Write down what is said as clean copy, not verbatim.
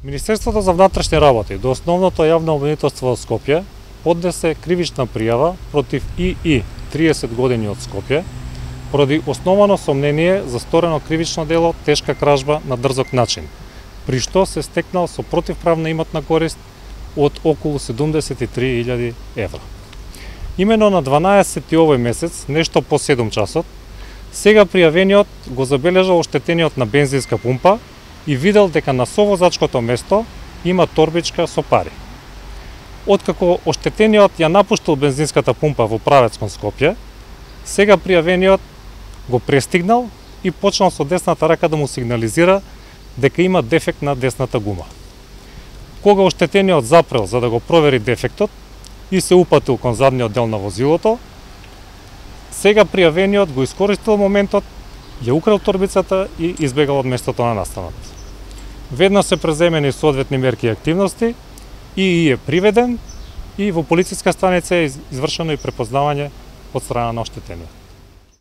Министерството за внатрешни работи до Основното јавно обвинителство во Скопје поднесе кривична пријава против ИИ 30 години од Скопје поради основано сомнение за сторено кривично дело тешка кражба на дрзок начин, при што се стекнал со противправна имотна корист од околу 73.000 евра. Имено на 12 овој месец, нешто по 7 часот, сега пријавениот го забележал оштетениот на бензинска пумпа и видел дека на совозачкото место има торбичка со пари. Откако оштетениот ја напуштил бензинската пумпа во правец кон Скопје, сега пријавениот го престигнал и почнал со десната рака да му сигнализира дека има дефект на десната гума. Кога оштетениот запрел за да го провери дефектот и се упатил кон задниот дел на возилото, сега пријавениот го искористил моментот, ја украл торбицата и избегал од местото на настанот. Веднаш се преземени соодветни мерки и активности и е приведен и во полициска станица е извршено и препознавање од страна на оштетениот.